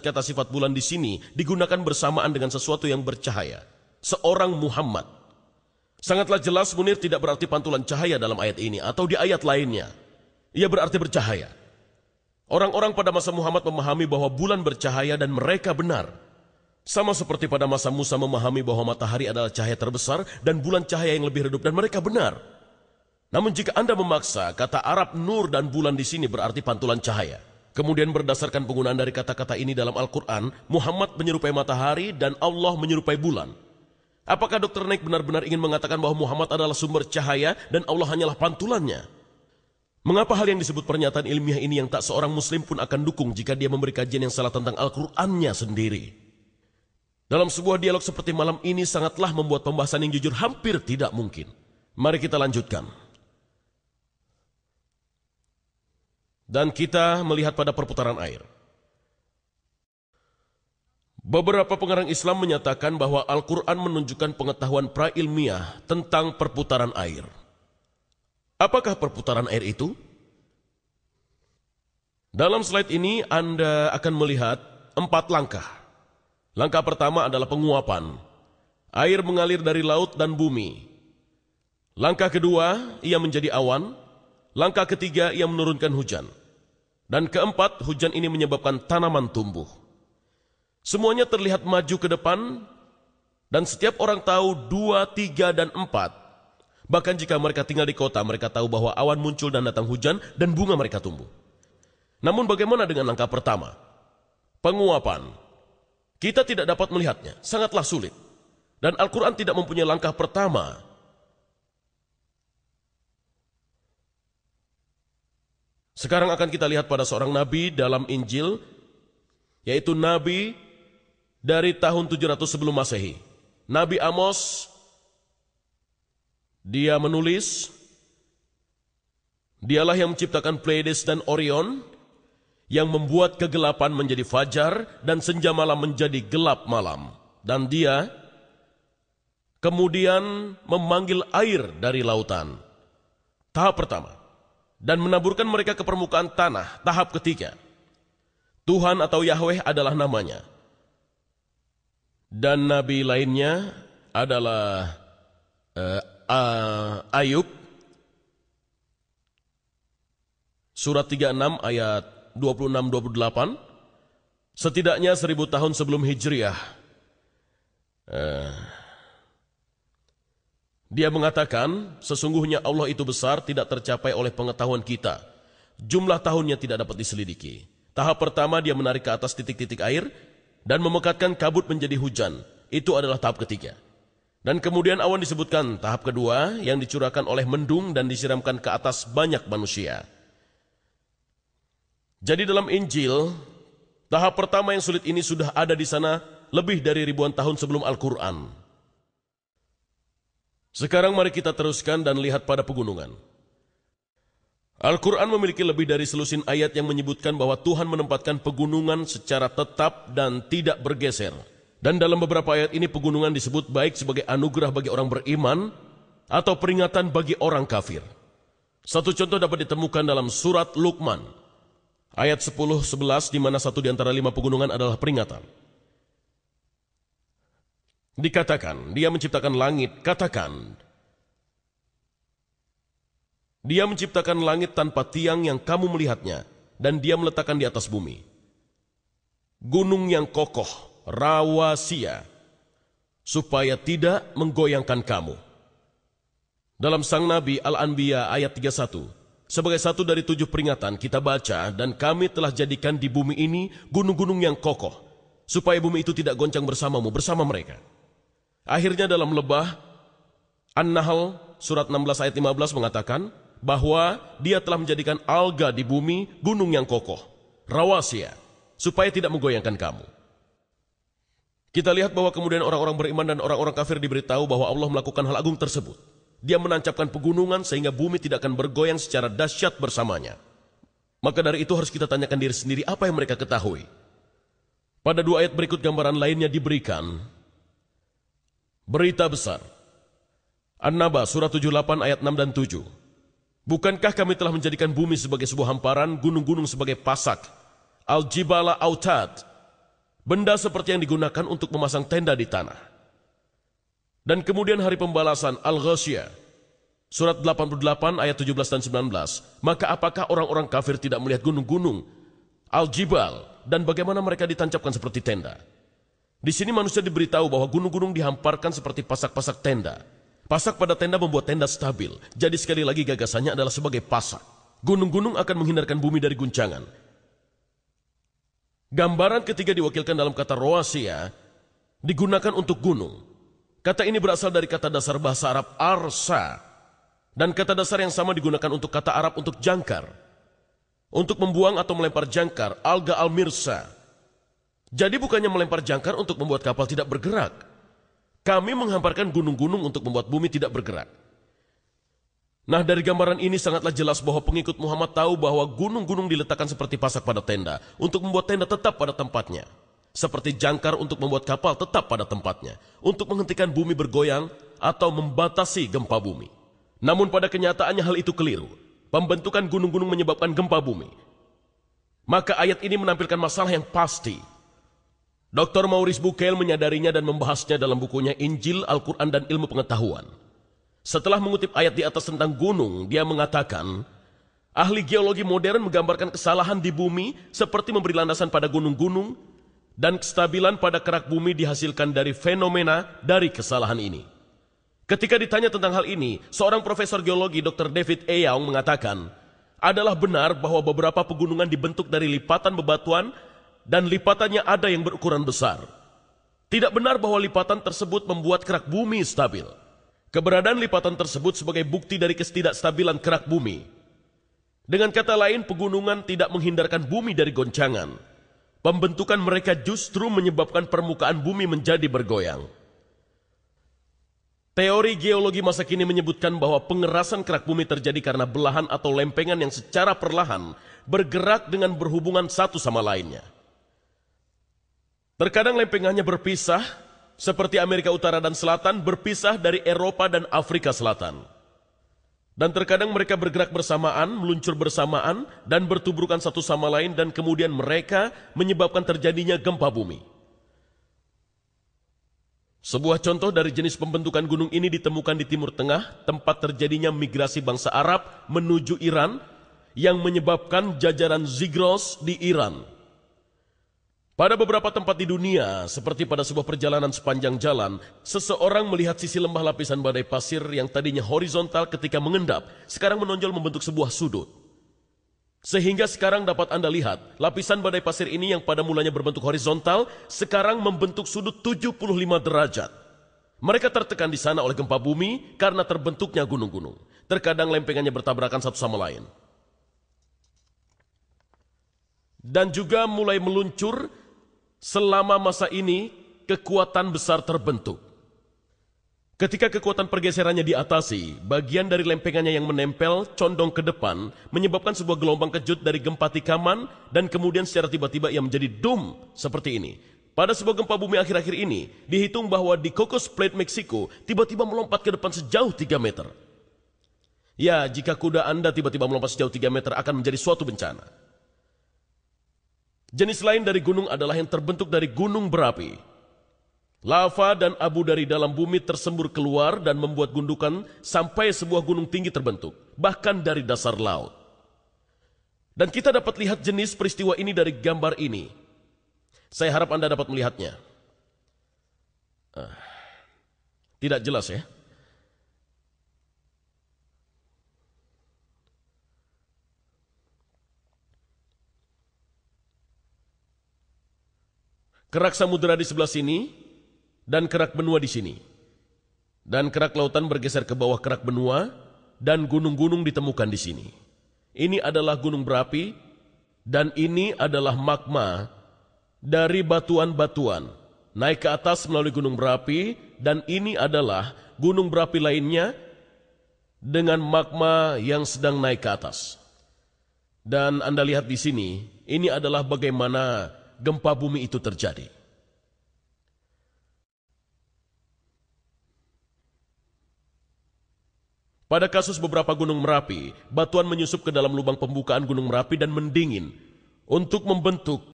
kata sifat bulan di sini digunakan bersamaan dengan sesuatu yang bercahaya. Seorang Muhammad. Sangatlah jelas Munir tidak berarti pantulan cahaya dalam ayat ini atau di ayat lainnya. Ia berarti bercahaya. Orang-orang pada masa Muhammad memahami bahwa bulan bercahaya dan mereka benar. Sama seperti pada masa Musa memahami bahwa matahari adalah cahaya terbesar dan bulan cahaya yang lebih redup dan mereka benar. Namun jika Anda memaksa, kata Arab nur dan bulan di sini berarti pantulan cahaya. Kemudian berdasarkan penggunaan dari kata-kata ini dalam Al-Quran, Muhammad menyerupai matahari dan Allah menyerupai bulan. Apakah Dr. Naik benar-benar ingin mengatakan bahwa Muhammad adalah sumber cahaya dan Allah hanyalah pantulannya? Mengapa hal yang disebut pernyataan ilmiah ini yang tak seorang muslim pun akan dukung jika dia memberi kajian yang salah tentang Al-Qurannya sendiri? Dalam sebuah dialog seperti malam ini sangatlah membuat pembahasan yang jujur hampir tidak mungkin. Mari kita lanjutkan. Dan kita melihat pada perputaran air. Beberapa pengarang Islam menyatakan bahwa Al-Quran menunjukkan pengetahuan prailmiah tentang perputaran air. Apakah perputaran air itu? Dalam slide ini Anda akan melihat 4 langkah. Langkah pertama adalah penguapan. Air mengalir dari laut dan bumi. Langkah kedua, ia menjadi awan. Langkah ketiga, ia menurunkan hujan. Dan keempat, hujan ini menyebabkan tanaman tumbuh. Semuanya terlihat maju ke depan, dan setiap orang tahu 2, 3, dan 4. Bahkan jika mereka tinggal di kota, mereka tahu bahwa awan muncul dan datang hujan, dan bunga mereka tumbuh. Namun bagaimana dengan langkah pertama? Penguapan. Kita tidak dapat melihatnya, sangatlah sulit. Dan Al-Quran tidak mempunyai langkah pertama. Sekarang akan kita lihat pada seorang nabi dalam Injil, yaitu nabi dari tahun 700 sebelum Masehi. Nabi Amos, dia menulis, dialah yang menciptakan Pleiades dan Orion, yang membuat kegelapan menjadi fajar dan senja malam menjadi gelap malam. Dan dia kemudian memanggil air dari lautan. Tahap pertama. Dan menaburkan mereka ke permukaan tanah, tahap ketiga. Tuhan atau Yahweh adalah namanya. Dan nabi lainnya adalah Ayub. Surat 36 ayat 26-28. Setidaknya 1000 tahun sebelum Hijriah. Dia mengatakan, sesungguhnya Allah itu besar, tidak tercapai oleh pengetahuan kita. Jumlah tahunnya tidak dapat diselidiki. Tahap pertama dia menarik ke atas titik-titik air dan memekatkan kabut menjadi hujan. Itu adalah tahap ketiga. Dan kemudian awan disebutkan tahap kedua yang dicurahkan oleh mendung dan disiramkan ke atas banyak manusia. Jadi dalam Injil, tahap pertama yang sulit ini sudah ada di sana lebih dari ribuan tahun sebelum Al-Quran. Sekarang mari kita teruskan dan lihat pada pegunungan. Al-Quran memiliki lebih dari selusin ayat yang menyebutkan bahwa Tuhan menempatkan pegunungan secara tetap dan tidak bergeser. Dan dalam beberapa ayat ini pegunungan disebut baik sebagai anugerah bagi orang beriman atau peringatan bagi orang kafir. Satu contoh dapat ditemukan dalam surat Luqman, ayat 10-11, di mana satu di antara 5 pegunungan adalah peringatan. Dikatakan, dia menciptakan langit, katakan, dia menciptakan langit tanpa tiang yang kamu melihatnya, dan dia meletakkan di atas bumi gunung yang kokoh, rawasia, supaya tidak menggoyangkan kamu. Dalam Sang Nabi Al-Anbiya ayat 31, sebagai satu dari 7 peringatan kita baca, dan kami telah jadikan di bumi ini gunung-gunung yang kokoh, supaya bumi itu tidak goncang bersamamu, bersama mereka. Akhirnya dalam lebah An-Nahl surat 16 ayat 15 mengatakan bahwa dia telah menjadikan alga di bumi gunung yang kokoh, rawasia, supaya tidak menggoyangkan kamu. Kita lihat bahwa kemudian orang-orang beriman dan orang-orang kafir diberitahu bahwa Allah melakukan hal agung tersebut. Dia menancapkan pegunungan sehingga bumi tidak akan bergoyang secara dahsyat bersamanya. Maka dari itu harus kita tanyakan diri sendiri apa yang mereka ketahui. Pada 2 ayat berikut gambaran lainnya diberikan. Berita besar. An-Naba surat 78 ayat 6 dan 7. Bukankah kami telah menjadikan bumi sebagai sebuah hamparan, gunung-gunung sebagai pasak, al-jibala autad, benda seperti yang digunakan untuk memasang tenda di tanah. Dan kemudian hari pembalasan Al-Ghasyiyah, surat 88 ayat 17 dan 19. Maka apakah orang-orang kafir tidak melihat gunung-gunung Al-Jibal dan bagaimana mereka ditancapkan seperti tenda? Di sini manusia diberitahu bahwa gunung-gunung dihamparkan seperti pasak-pasak tenda. Pasak pada tenda membuat tenda stabil. Jadi sekali lagi gagasannya adalah sebagai pasak. Gunung-gunung akan menghindarkan bumi dari guncangan. Gambaran ketiga diwakilkan dalam kata Rawasiyah, digunakan untuk gunung. Kata ini berasal dari kata dasar bahasa Arab arsa, dan kata dasar yang sama digunakan untuk kata Arab untuk jangkar. Untuk membuang atau melempar jangkar, alga al-mirsa. Jadi bukannya melempar jangkar untuk membuat kapal tidak bergerak. Kami menghamparkan gunung-gunung untuk membuat bumi tidak bergerak. Nah, dari gambaran ini sangatlah jelas bahwa pengikut Muhammad tahu bahwa gunung-gunung diletakkan seperti pasak pada tenda, untuk membuat tenda tetap pada tempatnya. Seperti jangkar untuk membuat kapal tetap pada tempatnya, untuk menghentikan bumi bergoyang atau membatasi gempa bumi. Namun pada kenyataannya hal itu keliru. Pembentukan gunung-gunung menyebabkan gempa bumi. Maka ayat ini menampilkan masalah yang pasti. Dr. Maurice Bucaille menyadarinya dan membahasnya dalam bukunya Injil, Al-Quran, dan Ilmu Pengetahuan. Setelah mengutip ayat di atas tentang gunung, dia mengatakan, ahli geologi modern menggambarkan kesalahan di bumi seperti memberi landasan pada gunung-gunung, dan kestabilan pada kerak bumi dihasilkan dari fenomena dari kesalahan ini. Ketika ditanya tentang hal ini, seorang profesor geologi Dr. David E. Young mengatakan, adalah benar bahwa beberapa pegunungan dibentuk dari lipatan bebatuan dan lipatannya ada yang berukuran besar. Tidak benar bahwa lipatan tersebut membuat kerak bumi stabil. Keberadaan lipatan tersebut sebagai bukti dari ketidakstabilan kerak bumi. Dengan kata lain, pegunungan tidak menghindarkan bumi dari goncangan. Pembentukan mereka justru menyebabkan permukaan bumi menjadi bergoyang. Teori geologi masa kini menyebutkan bahwa pengerasan kerak bumi terjadi karena belahan atau lempengan yang secara perlahan bergerak dengan berhubungan satu sama lainnya. Terkadang lempengannya berpisah, seperti Amerika Utara dan Selatan berpisah dari Eropa dan Afrika Selatan. Dan terkadang mereka bergerak bersamaan, meluncur bersamaan, dan bertubrukan satu sama lain, dan kemudian mereka menyebabkan terjadinya gempa bumi. Sebuah contoh dari jenis pembentukan gunung ini ditemukan di Timur Tengah, tempat terjadinya migrasi bangsa Arab menuju Iran, yang menyebabkan jajaran Zigros di Iran. Pada beberapa tempat di dunia, seperti pada sebuah perjalanan sepanjang jalan, seseorang melihat sisi lembah lapisan badai pasir yang tadinya horizontal ketika mengendap, sekarang menonjol membentuk sebuah sudut. Sehingga sekarang dapat Anda lihat, lapisan badai pasir ini yang pada mulanya berbentuk horizontal, sekarang membentuk sudut 75 derajat. Mereka tertekan di sana oleh gempa bumi karena terbentuknya gunung-gunung. Terkadang lempengannya bertabrakan satu sama lain. Dan juga mulai meluncur. Selama masa ini, kekuatan besar terbentuk. Ketika kekuatan pergeserannya diatasi, bagian dari lempengannya yang menempel condong ke depan, menyebabkan sebuah gelombang kejut dari gempa tikaman, dan kemudian secara tiba-tiba ia menjadi dum seperti ini. Pada sebuah gempa bumi akhir-akhir ini, dihitung bahwa di Cocos Plate, Meksiko, tiba-tiba melompat ke depan sejauh 3 meter. Ya, jika kuda Anda tiba-tiba melompat sejauh 3 meter akan menjadi suatu bencana. Jenis lain dari gunung adalah yang terbentuk dari gunung berapi. Lava dan abu dari dalam bumi tersembur keluar dan membuat gundukan sampai sebuah gunung tinggi terbentuk, bahkan dari dasar laut. Dan kita dapat lihat jenis peristiwa ini dari gambar ini. Saya harap Anda dapat melihatnya. Tidak jelas ya. Kerak samudera di sebelah sini, dan kerak benua di sini. Dan kerak lautan bergeser ke bawah kerak benua, dan gunung-gunung ditemukan di sini. Ini adalah gunung berapi, dan ini adalah magma dari batuan-batuan. Naik ke atas melalui gunung berapi, dan ini adalah gunung berapi lainnya dengan magma yang sedang naik ke atas. Dan Anda lihat di sini, ini adalah bagaimana gempa bumi itu terjadi. Pada kasus beberapa gunung Merapi, batuan menyusup ke dalam lubang pembukaan gunung Merapi dan mendingin untuk membentuk